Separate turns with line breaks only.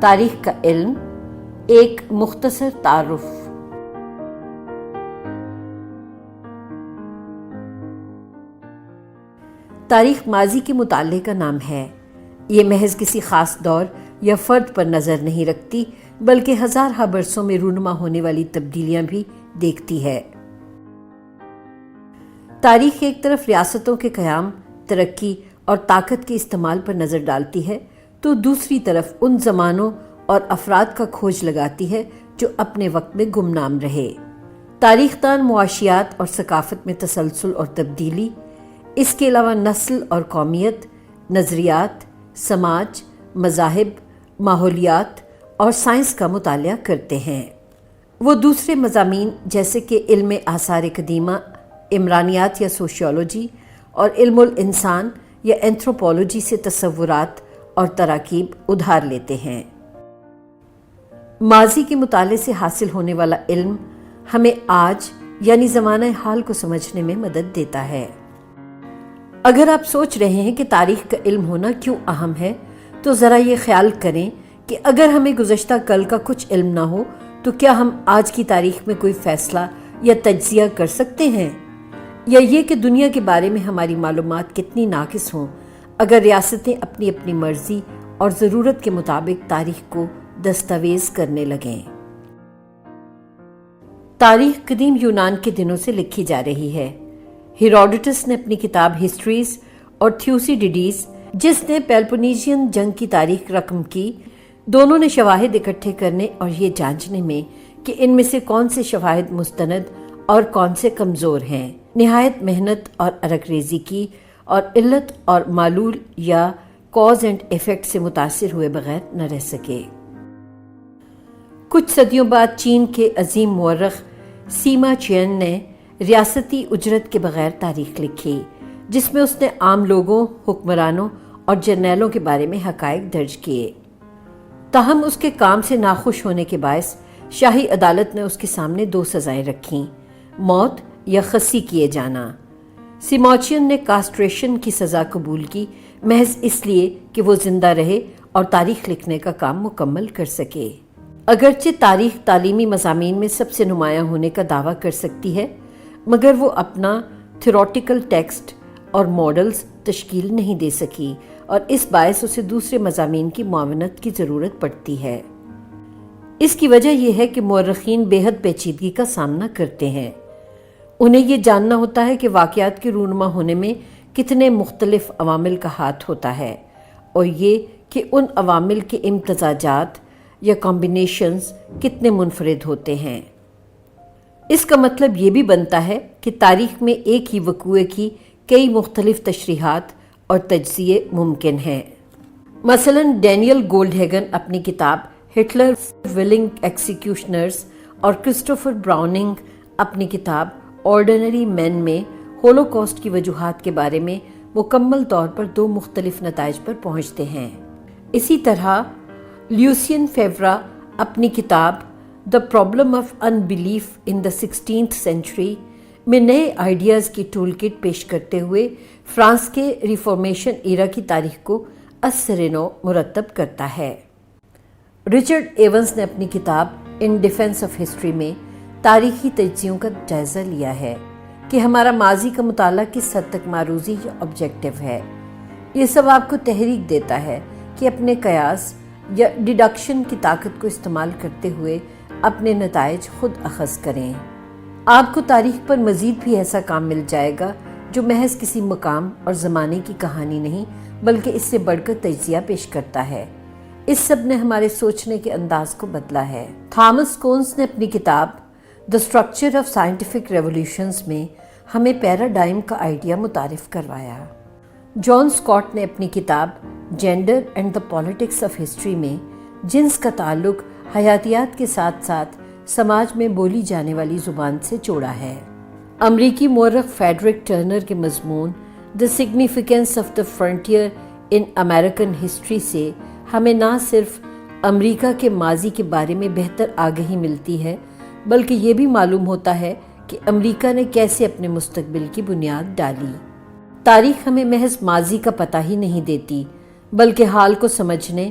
تاریخ کا علم، ایک مختصر تعارف۔ تاریخ ماضی کے مطالعے کا نام ہے۔ یہ محض کسی خاص دور یا فرد پر نظر نہیں رکھتی، بلکہ ہزارہ برسوں میں رونما ہونے والی تبدیلیاں بھی دیکھتی ہے۔ تاریخ ایک طرف ریاستوں کے قیام، ترقی اور طاقت کے استعمال پر نظر ڈالتی ہے، تو دوسری طرف ان زمانوں اور افراد کا کھوج لگاتی ہے جو اپنے وقت میں گمنام رہے۔ تاریخ دان معاشیات اور ثقافت میں تسلسل اور تبدیلی، اس کے علاوہ نسل اور قومیت، نظریات، سماج، مذاہب، ماحولیات اور سائنس کا مطالعہ کرتے ہیں۔ وہ دوسرے مضامین جیسے کہ علم آثار قدیمہ، عمرانیات یا سوشیولوجی، اور علم الانسان یا اینتھروپولوجی سے تصورات اور تراکیب ادھار لیتے ہیں۔ ماضی کے مطالعے سے حاصل ہونے والا علم ہمیں آج یعنی زمانہ حال کو سمجھنے میں مدد دیتا ہے۔ اگر آپ سوچ رہے ہیں کہ تاریخ کا علم ہونا کیوں اہم ہے، تو ذرا یہ خیال کریں کہ اگر ہمیں گزشتہ کل کا کچھ علم نہ ہو تو کیا ہم آج کی تاریخ میں کوئی فیصلہ یا تجزیہ کر سکتے ہیں؟ یا یہ کہ دنیا کے بارے میں ہماری معلومات کتنی ناقص ہوں اگر ریاستیں اپنی اپنی مرضی اور ضرورت کے مطابق تاریخ کو دستاویز کرنے لگیں۔ تاریخ قدیم یونان کے دنوں سے لکھی جا رہی ہے۔ ہیروڈوٹس نے اپنی کتاب ہسٹریز اور تھیوسیڈیڈیز، جس نے پیلوپونیشین جنگ کی تاریخ رقم کی، دونوں نے شواہد اکٹھے کرنے اور یہ جانچنے میں کہ ان میں سے کون سے شواہد مستند اور کون سے کمزور ہیں، نہایت محنت اور عرق ریزی کی، اور علت اور معلول یا کاز اینڈ ایفیکٹ سے متاثر ہوئے بغیر نہ رہ سکے۔ کچھ صدیوں بعد چین کے عظیم مورخ سیما چین نے ریاستی اجرت کے بغیر تاریخ لکھی، جس میں اس نے عام لوگوں، حکمرانوں اور جرنیلوں کے بارے میں حقائق درج کیے۔ تاہم اس کے کام سے ناخوش ہونے کے باعث شاہی عدالت نے اس کے سامنے دو سزائیں رکھیں: موت یا خصی کیے جانا۔ سیموچین نے کاسٹریشن کی سزا قبول کی، محض اس لیے کہ وہ زندہ رہے اور تاریخ لکھنے کا کام مکمل کر سکے۔ اگرچہ تاریخ تعلیمی مضامین میں سب سے نمایاں ہونے کا دعویٰ کر سکتی ہے، مگر وہ اپنا تھیوریٹیکل ٹیکسٹ اور ماڈلز تشکیل نہیں دے سکی، اور اس باعث اسے دوسرے مضامین کی معاونت کی ضرورت پڑتی ہے۔ اس کی وجہ یہ ہے کہ مورخین بے حد پیچیدگی کا سامنا کرتے ہیں۔ انہیں یہ جاننا ہوتا ہے کہ واقعات کے رونما ہونے میں کتنے مختلف عوامل کا ہاتھ ہوتا ہے، اور یہ کہ ان عوامل کے امتزاجات یا کمبینیشنز کتنے منفرد ہوتے ہیں۔ اس کا مطلب یہ بھی بنتا ہے کہ تاریخ میں ایک ہی وقوعے کی کئی مختلف تشریحات اور تجزیے ممکن ہیں۔ مثلا ڈینیل گولڈہیگن اپنی کتاب ہٹلر ولنگ ایکسیکیوشنرز اور کرسٹوفر براؤننگ اپنی کتاب آرڈینری مین میں ہولوکاسٹ کی وجوہات کے بارے میں مکمل طور پر دو مختلف نتائج پر پہنچتے ہیں۔ اسی طرح لیوسین فیورا اپنی کتاب The Problem of Unbelief in the 16th Century میں نئے آئیڈیاز کی ٹول کٹ پیش کرتے ہوئے فرانس کے ریفارمیشن ایرا کی تاریخ کو از سر نو مرتب کرتا ہے۔ رچرڈ ایونز نے اپنی کتاب ان ڈیفینس آف ہسٹری میں تاریخی تجزیوں کا جائزہ لیا ہے کہ ہمارا ماضی کا مطالعہ کس حد تک معروضی یا آبجیکٹو ہے۔ یہ سب آپ کو تحریک دیتا ہے کہ اپنے قیاس یا ڈیڈکشن کی طاقت کو استعمال کرتے ہوئے اپنے نتائج خود اخذ کریں۔ آپ کو تاریخ پر مزید بھی ایسا کام مل جائے گا جو محض کسی مقام اور زمانے کی کہانی نہیں، بلکہ اس سے بڑھ کر تجزیہ پیش کرتا ہے۔ اس سب نے ہمارے سوچنے کے انداز کو بدلا ہے۔ تھامس کونز نے اپنی کتاب The Structure of Scientific Revolutions میں ہمیں پیراڈائم کا آئیڈیا متعارف کروایا۔ جان اسکاٹ نے اپنی کتاب gender and the politics of history میں جنس کا تعلق حیاتیات کے ساتھ ساتھ سماج میں بولی جانے والی زبان سے جوڑا ہے۔ امریکی مورخ فریڈرک ٹرنر کے مضمون The Significance of the Frontier in American History سے ہمیں نہ صرف امریکہ کے ماضی کے بارے میں بہتر آگہی ملتی ہے، بلکہ یہ بھی معلوم ہوتا ہے کہ امریکہ نے کیسے اپنے مستقبل کی بنیاد ڈالی۔ تاریخ ہمیں محض ماضی کا پتہ ہی نہیں دیتی، بلکہ حال کو سمجھنے